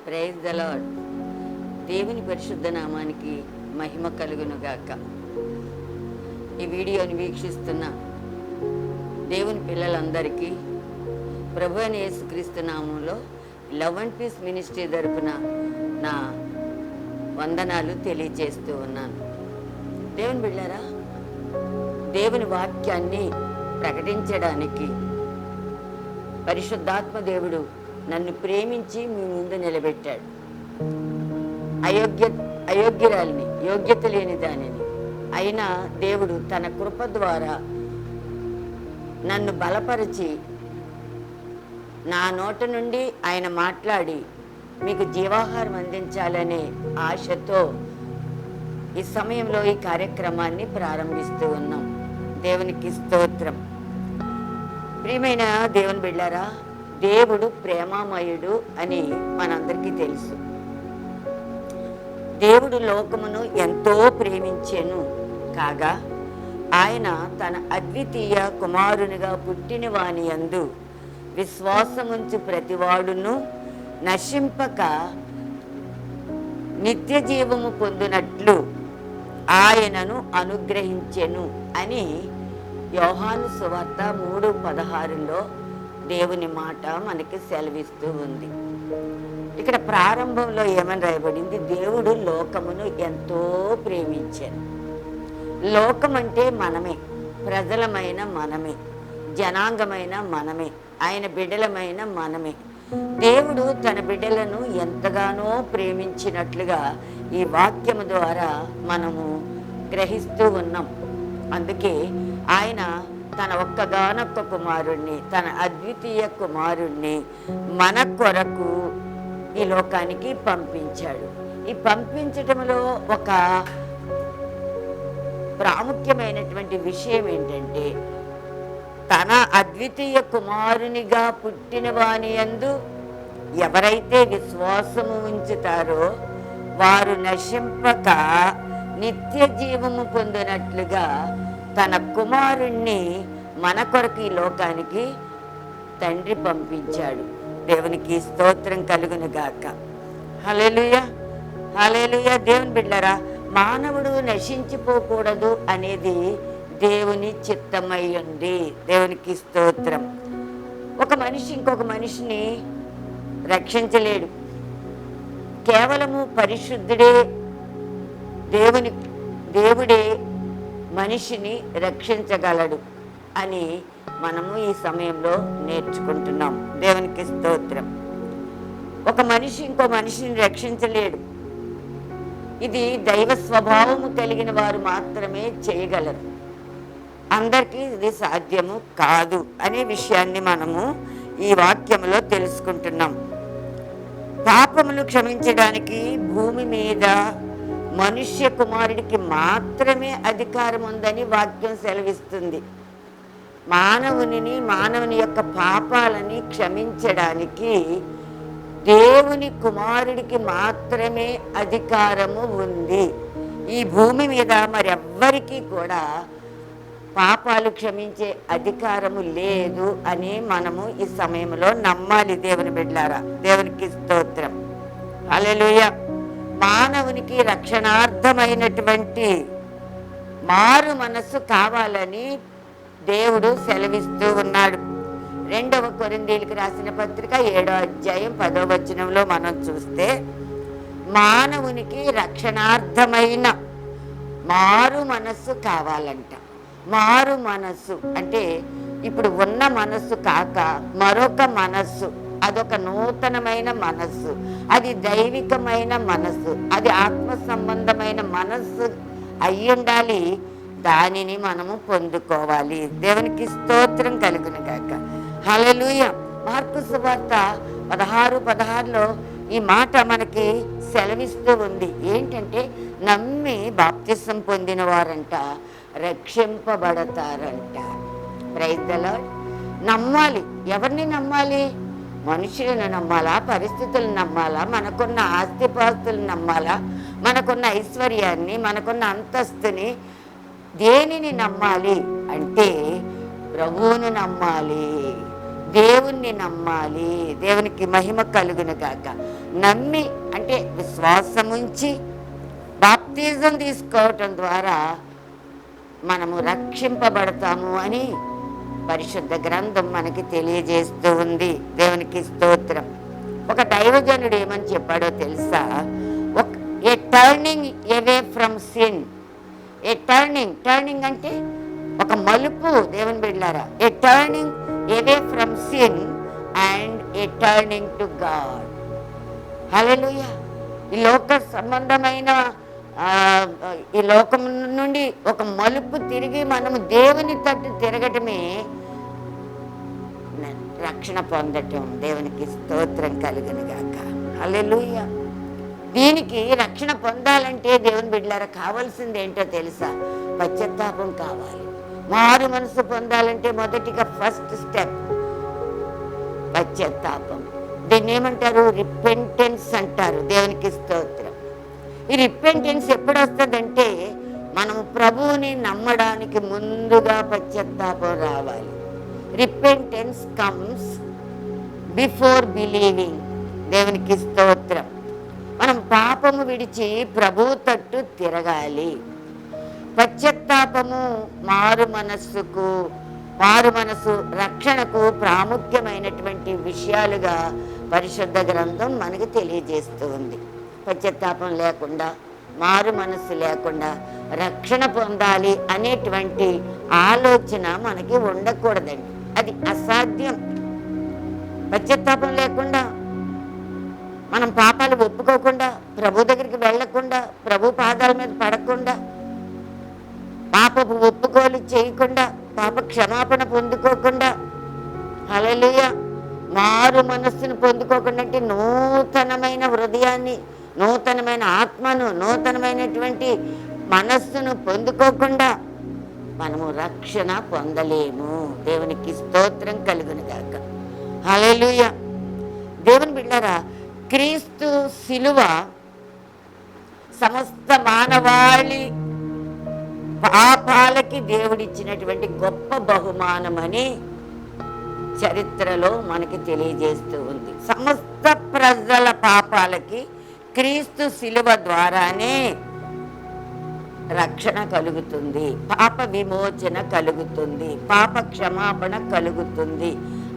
Praise the lord. దేవుని పరిశుద్ధ నామానికి మహిమ కలుగునుగాక. ఈ వీడియోని వీక్షిస్తున్న దేవుని పిల్లలందరికీ ప్రభు అయిన యేసుక్రీస్తు నామంలో లవ్ అండ్ పీస్ మినిస్ట్రీ తరపున నా వందనాలు తెలియజేస్తూ ఉన్నాను. దేవుని బిడ్డారా, దేవుని వాక్యాన్ని ప్రకటించడానికి పరిశుద్ధాత్మ దేవుడు నన్ను ప్రేమించి మీ ముందు నిలబెట్టాడు. అయోగ్యురాలిని, యోగ్యత లేని దానిని అయినా దేవుడు తన కృప ద్వారా నన్ను బలపరిచి నా నోట నుండి ఆయన మాట్లాడి మీకు జీవాహారం అందించాలనే ఆశతో ఈ సమయంలో ఈ కార్యక్రమాన్ని ప్రారంభిస్తూ ఉన్నాం. దేవునికి స్తోత్రం. ప్రియమైన దేవుని బిడ్డారా, దేవుడు ప్రేమామయుడు అని మనందరికీ తెలుసు. దేవుడు లోకమును ఎంతో ప్రేమించెను కాగా ఆయన తన అద్వితీయ కుమారునిగా పుట్టిన వాని యందు విశ్వాసముంచు ప్రతివాడును నశింపక నిత్య జీవము పొందినట్లు ఆయనను అనుగ్రహించెను అని యోహాను సువార్త 3:16 దేవుని మాట మనకి సెలవిస్తూ ఉంది. ఇక్కడ ప్రారంభంలో ఏమని రాయబడింది? దేవుడు లోకమును ఎంతో ప్రేమించాను. లోకం అంటే మనమే, ప్రజలమైన మనమే, జనాంగమైన మనమే, ఆయన బిడ్డలమైన మనమే. దేవుడు తన బిడ్డలను ఎంతగానో ప్రేమించినట్లుగా ఈ వాక్యము ద్వారా మనము గ్రహిస్తూ ఉన్నాం. అందుకే ఆయన తన ఒక్కగానొక్క కుమారుణ్ణి, తన అద్వితీయ కుమారుణ్ణి మన కొరకు ఈ లోకానికి పంపించాడు. ఈ పంపించటంలో ఒక ప్రాముఖ్యమైనటువంటి విషయం ఏంటంటే, తన అద్వితీయ కుమారునిగా పుట్టిన వాని యందు ఎవరైతే విశ్వాసము ఉంచుతారో వారు నశింపక నిత్య జీవము పొందినట్లుగా తన కుమారుణ్ణి మన కొరకు ఈ లోకానికి తండ్రి పంపించాడు. దేవునికి స్తోత్రం కలుగును గాక. హల్లెలూయా, హల్లెలూయా. దేవుని బిడ్డలారా, మానవుడు నశించిపోకూడదు అనేది దేవుని చిత్తమై ఉంది. దేవునికి స్తోత్రం. ఒక మనిషి ఇంకొక మనిషిని రక్షించలేడు. కేవలము పరిశుద్ధుడే, దేవుడే మనిషిని రక్షించగలడు అని మనము ఈ సమయంలో నేర్చుకుంటున్నాం. దేవునికి స్తోత్రం. ఒక మనిషి ఇంకో మనిషిని రక్షించలేడు. ఇది దైవ స్వభావము కలిగిన వారు మాత్రమే చేయగలరు. అందరికీ ఇది సాధ్యము కాదు అనే విషయాన్ని మనము ఈ వాక్యములో తెలుసుకుంటున్నాం. పాపములు క్షమించడానికి భూమి మీద మనుష్య కుమారుడికి మాత్రమే అధికారం ఉందని వాక్యం సెలవిస్తుంది. మానవుని యొక్క పాపాలని క్షమించడానికి దేవుని కుమారుడికి మాత్రమే అధికారము ఉంది. ఈ భూమి మీద మరెవ్వరికీ కూడా పాపాలు క్షమించే అధికారము లేదు అని మనము ఈ సమయంలో నమ్మాలి. దేవుని బిడ్డలారా, దేవునికి స్తోత్రం. హల్లెలూయా. మానవునికి రక్షణార్థమైనటువంటి మారు మనస్సు కావాలని దేవుడు సెలవిస్తూ ఉన్నాడు. 2వ కొరింథీయులకు రాసిన పత్రిక 7వ అధ్యాయం 10వ వచనంలో మనం చూస్తే, మానవునికి రక్షణార్థమైన మారు మనస్సు కావాలంట. మారు మనస్సు అంటే ఇప్పుడు ఉన్న మనస్సు కాక మరొక మనస్సు, అదొక నూతనమైన మనస్సు, అది దైవికమైన మనస్సు, అది ఆత్మ సంబంధమైన మనస్సు అయి ఉండాలి. దానిని మనము పొందుకోవాలి. దేవునికి స్తోత్రం కలుగును గాక. హల్లెలూయా. మార్కు సువార్త 16:16 ఈ మాట మనకి సెలవిస్తూ ఉంది. ఏంటంటే, నమ్మి బాప్తిసం పొందిన వారంట రక్షింపబడతారంట. Praise the lord. నమ్మాలి. ఎవరిని నమ్మాలి? మనుషులను నమ్మాలా? పరిస్థితులను నమ్మాలా? మనకున్న ఆస్తిపాస్తులను నమ్మాలా? మనకున్న ఐశ్వర్యాన్ని, మనకున్న అంతస్తుని? దేనిని నమ్మాలి అంటే ప్రభువును నమ్మాలి. దేవుణ్ణి నమ్మాలి. దేవునికి మహిమ కలుగును గాక. నమ్మి అంటే విశ్వాసముంచి బాప్తిజం తీసుకోవటం ద్వారా మనము రక్షింపబడతాము అని పరిశుద్ధ గ్రంథం మనకి తెలియజేస్తూ ఉంది. దేవునికి స్తోత్రం. ఒక దైవజనుడు ఏమని చెప్పాడో తెలుసా? A turning away from sin. A turning అంటే ఒక మలుపు. దేవుని బిడ్డలారా, a turning away from sin and a turning to God. హల్లెలూయా. ఈ లోక సంబంధమైన ఈ లోకం నుండి ఒక మలుపు తిరిగి మనము దేవుని తట్టు తిరగటమే రక్షణ పొందటం. దేవునికి స్తోత్రం కలుగును గాక. హల్లెలూయా. దీనికి రక్షణ పొందాలంటే దేవుని బిడ్డలారా కావాల్సింది ఏంటో తెలుసా? పశ్చాత్తాపం కావాలి. మారు మనసు పొందాలంటే మొదటిగా ఫస్ట్ స్టెప్ పశ్చాత్తాపం. దీన్ని ఏమంటారు? రిపెంటెన్స్ అంటారు. దేవునికి స్తోత్రం. ఈ రిపెంటెన్స్ ఎప్పుడు వస్తుందంటే మనం ప్రభువుని నమ్మడానికి ముందుగా పశ్చాత్తాపం రావాలి. Repentance comes before believing. దేవునికి స్తోత్రం. మనం పాపము విడిచి ప్రభు తట్టు తిరగాలి. పశ్చాత్తాపము మారు మనసు రక్షణకు ప్రాముఖ్యమైనటువంటి విషయాలుగా పరిశుద్ధ గ్రంథం మనకి తెలియజేస్తూ ఉంది. పశ్చాత్తాపం లేకుండా, మారు మనస్సు లేకుండా రక్షణ పొందాలి అనేటువంటి ఆలోచన మనకి ఉండకూడదండి. అది అసాధ్యం. పశ్చాత్తాపం లేకుండా, మనం పాపాలు ఒప్పుకోకుండా, ప్రభు దగ్గరికి వెళ్లకుండా, ప్రభు పాదాల మీద పడకుండా, పాపపు ఒప్పుకోలు చేయకుండా, పాప క్షమాపణ పొందుకోకుండా, హల్లెలూయా, మారు మనస్సును పొందుకోకుండా, అంటే నూతనమైన హృదయాన్ని, నూతనమైన ఆత్మను, నూతనమైనటువంటి మనస్సును పొందుకోకుండా మనము రక్షణ పొందలేము. దేవునికి స్తోత్రం కలుగును గాక. హల్లెలూయా. దేవుని బిడ్డలారా, క్రీస్తు శిలువ సమస్త మానవాళి పాపాలకి దేవుడిచ్చినటువంటి గొప్ప బహుమానమని చరిత్రలో మనకి తెలియజేస్తూ ఉంది. సమస్త ప్రజల పాపాలకి క్రీస్తు శిలువ ద్వారానే రక్షణ కలుగుతుంది, పాప విమోచన కలుగుతుంది, పాప క్షమాపణ కలుగుతుంది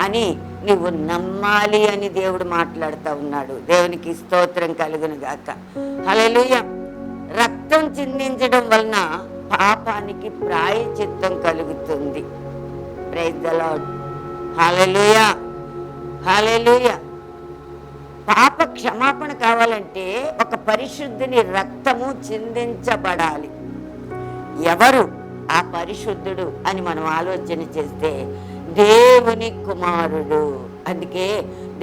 అని నువ్వు నమ్మాలి అని దేవుడు మాట్లాడుతూ ఉన్నాడు. దేవునికి స్తోత్రం కలుగును గాక. హల్లెలూయా. రక్తం చిందించడం వలన పాపానికి ప్రాయశ్చిత్తం కలుగుతుంది. Praise the lord. హల్లెలూయా. హల్లెలూయా. పాప క్షమాపణ కావాలంటే ఒక పరిశుద్ధుని రక్తము చిందించబడాలి. ఎవరు ఆ పరిశుద్ధుడు అని మనం ఆలోచన చేస్తే దేవుని కుమారుడు. అందుకే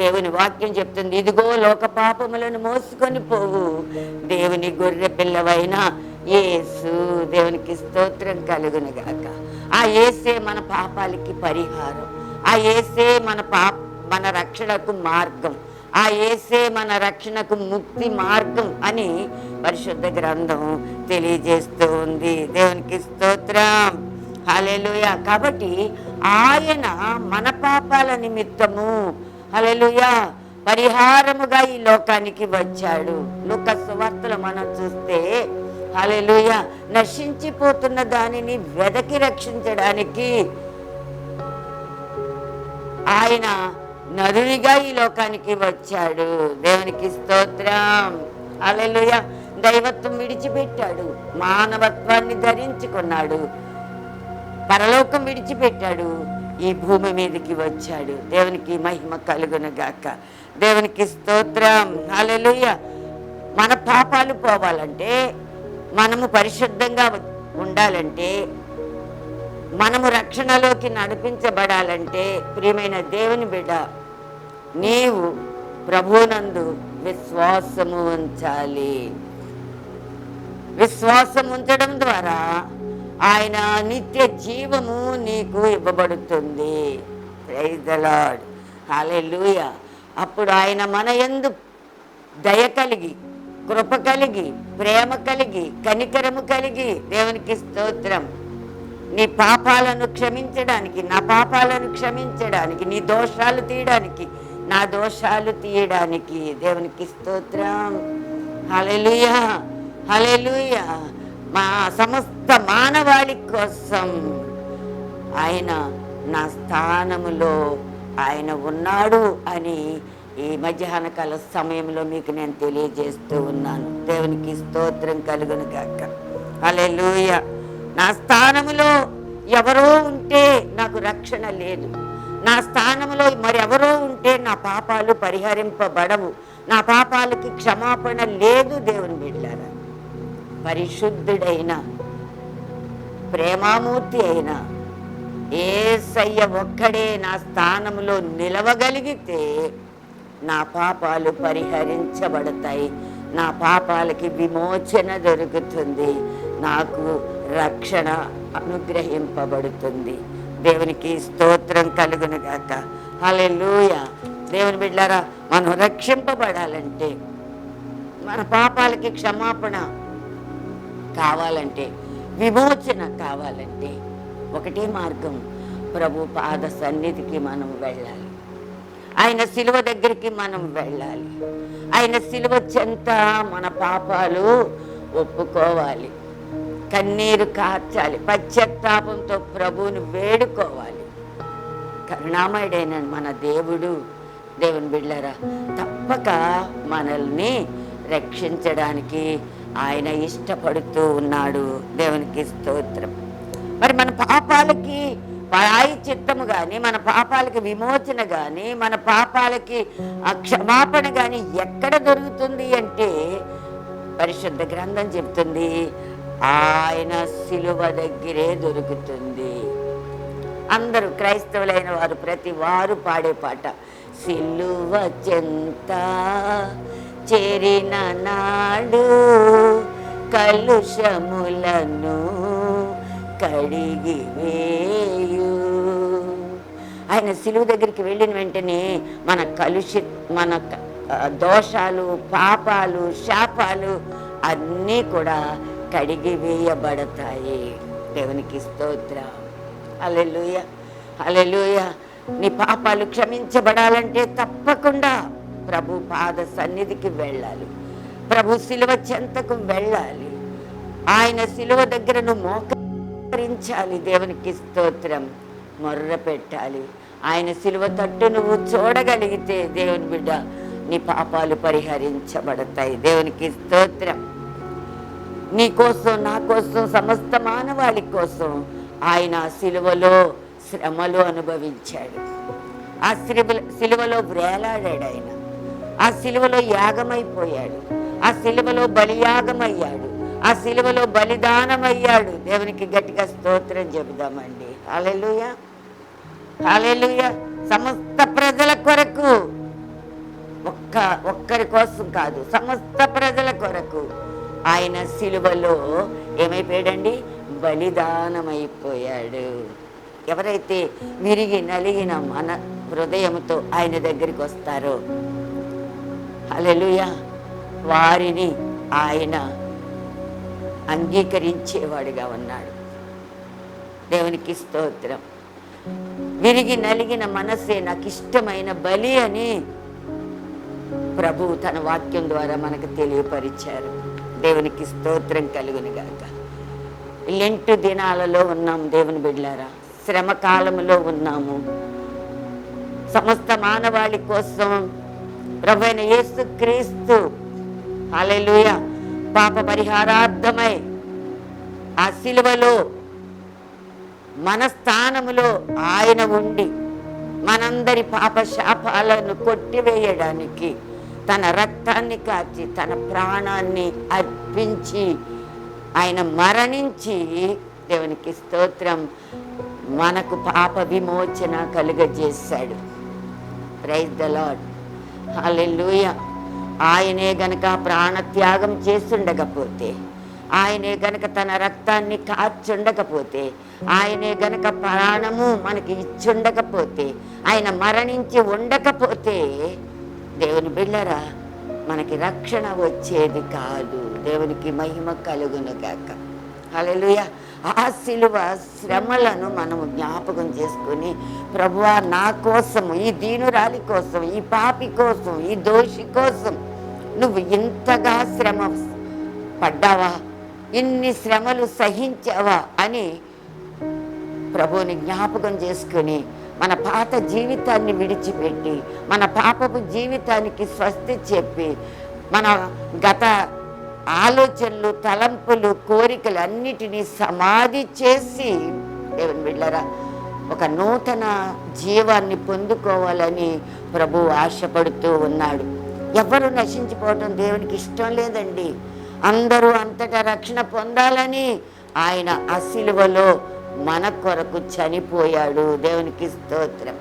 దేవుని వాక్యం చెప్తుంది, ఇదిగో లోక పాపములను మోసుకొని పోవు దేవుని గొర్రె పిల్లవైన యేసు. దేవునికి స్తోత్రం కలుగును గాక. ఆ యేసే మన పాపాలకి పరిహారం. ఆ యేసే మన రక్షణకు మార్గం. ఆ యేసే మన రక్షణకు ముక్తి మార్గం అని పరిశుద్ధ గ్రంథం తెలియజేస్తూ ఉంది. దేవునికి స్తోత్రం. హల్లెలూయా. కాబట్టి ఆయన మన పాపాల నిమిత్తము హల్లెలూయా పరిహారముగా ఈ లోకానికి వచ్చాడు. లూకా సువార్తలో మనం చూస్తే హల్లెలూయా నశించిపోతున్న దానిని వెదకి రక్షించడానికి ఆయన నరునిగా ఈ లోకానికి వచ్చాడు. దేవునికి స్తోత్రం. హల్లెలూయా. దైవత్వం విడిచిపెట్టాడు, మానవత్వాన్ని ధరించుకున్నాడు, పరలోకం విడిచిపెట్టాడు, ఈ భూమి మీదకి వచ్చాడు. దేవునికి మహిమ కలుగును గాక. దేవునికి స్తోత్రం. హల్లెలూయా. మన పాపాలు పోవాలంటే, మనము పరిశుద్ధంగా ఉండాలంటే, మనము రక్షణలోకి నడిపించబడాలంటే ప్రియమైన దేవుని బిడ్డ, నీవు ప్రభువునందు విశ్వాసము ఉంచాలి. విశ్వాసం ఉంచడం ద్వారా ఆయన నిత్య జీవము నీకు ఇవ్వబడుతుంది. Praise the lord. హల్లెలూయా. అప్పుడు ఆయన మన యందు దయ కలిగి, కృప కలిగి, ప్రేమ కలిగి, కనికరము కలిగి, దేవునికి స్తోత్రం, నీ పాపాలను క్షమించడానికి, నా పాపాలను క్షమించడానికి, నీ దోషాలు తీయడానికి, నా దోషాలు తీయడానికి. దేవునికి స్తోత్రం. హల్లెలూయా, హల్లెలూయా. మా సమస్త మానవాళి కోసం ఆయన నా స్థానములో ఆయన ఉన్నాడు అని ఈ మధ్యాహ్న కాల సమయంలో మీకు నేను తెలియజేస్తూ ఉన్నాను. దేవునికి స్తోత్రం కలుగును గాక. హల్లెలూయా. నా స్థానములో ఎవరో ఉంటే నాకు రక్షణ లేదు. నా స్థానములో మరెవరో ఉంటే నా పాపాలు పరిహరింపబడవు, నా పాపాలకి క్షమాపణ లేదు. దేవుని బిడ్డలారా, పరిశుద్ధుడైన ప్రేమామూర్తి అయిన యేసయ్య ఒక్కడే నా స్థానములో నిలవగలిగితే నా పాపాలు పరిహరించబడతాయి, నా పాపాలకి విమోచన దొరుకుతుంది, నాకు రక్షణ అనుగ్రహింపబడుతుంది. దేవునికి స్తోత్రం కలుగును గాక. హల్లెలూయా. దేవుని బిడ్డలారా, మనం రక్షింపబడాలంటే, మన పాపాలకి క్షమాపణ కావాలంటే, విమోచన కావాలంటే ఒకటే మార్గం, ప్రభు పాద సన్నిధికి మనం వెళ్ళాలి. ఆయన శిలువ దగ్గరికి మనం వెళ్ళాలి. ఆయన శిలువ చెంత మన పాపాలు ఒప్పుకోవాలి, కన్నీరు కార్చాలి, పశ్చాత్తాపంతో ప్రభువుని వేడుకోవాలి. కరుణామయుడైన మన దేవుడు, దేవుని బిడ్డలారా, తప్పక మనల్ని రక్షించడానికి ఆయన ఇష్టపడుతూ ఉన్నాడు. దేవునికి స్తోత్రం. మరి మన పాపాలకి ప్రాయశ్చిత్తము కానీ, మన పాపాలకి విమోచన కానీ, మన పాపాలకి క్షమాపణ కానీ ఎక్కడ దొరుకుతుంది అంటే, పరిశుద్ధ గ్రంథం చెప్తుంది, ఆయన శిలువ దగ్గరే దొరుకుతుంది. అందరూ క్రైస్తవులైన వారు ప్రతి వారు పాడే పాట, శిలువ చెంత చేరిన నాడు కలుషములను కడిగి వేయు. ఆయన శిలువ దగ్గరికి వెళ్ళిన వెంటనే మన దోషాలు, పాపాలు, శాపాలు అన్నీ కూడా కడిగి వేయబడతాయి. దేవునికి స్తోత్రం. హల్లెలూయా, హల్లెలూయా. నీ పాపాలు క్షమించబడాలంటే తప్పకుండా ప్రభు పాద సన్నిధికి వెళ్ళాలి, ప్రభు శిలువ చెంతకు వెళ్ళాలి, ఆయన శిలువ దగ్గర నువ్వు మోకరించాలి. దేవునికి స్తోత్రం. మొర్ర పెట్టాలి. ఆయన శిలువ తట్టు నువ్వు చూడగలిగితే దేవుని బిడ్డ, నీ పాపాలు పరిహరించబడతాయి. దేవునికి స్తోత్రం. నీ కోసం, నా కోసం, సమస్త మానవాళి కోసం ఆయన శిలువలో శ్రమలు అనుభవించాడు. ఆ శిలువలో వేలాడాడు ఆయన. ఆ శిలువలో యాగమైపోయాడు. ఆ శిలువలో బలియాగమయ్యాడు. ఆ శిలువలో బలిదానమయ్యాడు. దేవునికి గట్టిగా స్తోత్రం చెబుదామండి. హల్లెలూయా, హల్లెలూయా. సమస్త ప్రజల కొరకు, ఒక్కరి కోసం కాదు, సమస్త ప్రజల కొరకు ఆయన శిలువలో ఏమైపోయాడండి? బలిదానమైపోయాడు. ఎవరైతే విరిగి నలిగిన మన హృదయంతో ఆయన దగ్గరికి వస్తారో, హల్లెలూయా, వారిని ఆయన అంగీకరించేవాడిగా ఉన్నాడు. దేవునికి స్తోత్రం. విరిగి నలిగిన మనసే నాకు ఇష్టమైన బలి అని ప్రభువు తన వాక్యం ద్వారా మనకు తెలియపరిచారు. దేవునికి స్తోత్రం కలుగును గాక. లెంటు దినాలలో ఉన్నాం దేవుని బిడ్డలారా, శ్రమ కాలములో ఉన్నాము. సమస్త మానవాళి కోసం ప్రభువైన యేసుక్రీస్తు హల్లెలూయా పాప పరిహారార్థమై ఆ శిలువలో మన స్థానములో ఆయన ఉండి మనందరి పాప శాపాలను కొట్టివేయడానికి తన రక్తాన్ని కాచి తన ప్రాణాన్ని అర్పించి ఆయన మరణించి, దేవునికి స్తోత్రం, మనకు పాప విమోచన కలుగజేశాడు. Praise the lord. హల్లెలూయా. ఆయనే గనక ప్రాణత్యాగం చేస్తుండకపోతే, ఆయనే గనక తన రక్తాన్ని కార్చుండకపోతే, ఆయనే గనక ప్రాణము మనకి ఇచ్చుండకపోతే, ఆయన మరణించి ఉండకపోతే, దేవుని బిళ్ళరా, మనకి రక్షణ వచ్చేది కాదు. దేవునికి మహిమ కలుగును గాక. హల్లెలూయా. ఆ సిలువ శ్రమలను మనము జ్ఞాపకం చేసుకొని, ప్రభువా నా కోసం, ఈ దీనురాలి కోసం, ఈ పాపి కోసం, ఈ దోషి కోసం నువ్వు ఇంతగా శ్రమ పడ్డావా, ఇన్ని శ్రమలు సహించావా అని ప్రభువుని జ్ఞాపకం చేసుకుని మన పాత జీవితాన్ని విడిచిపెట్టి, మన పాపపు జీవితానికి స్వస్తి చెప్పి, మన గత ఆలోచనలు, తలంపులు, కోరికలు అన్నిటినీ సమాధి చేసి, దేవుని బిడ్డలారా, ఒక నూతన జీవాన్ని పొందుకోవాలని ప్రభువు ఆశపడుతూ ఉన్నాడు. ఎవరు నశించిపోవటం దేవునికి ఇష్టం లేదండి. అందరూ అంతటా రక్షణ పొందాలని ఆయన ఆ సిలువలో మన కొరకు చనిపోయాడు. దేవునికి స్తోత్రం.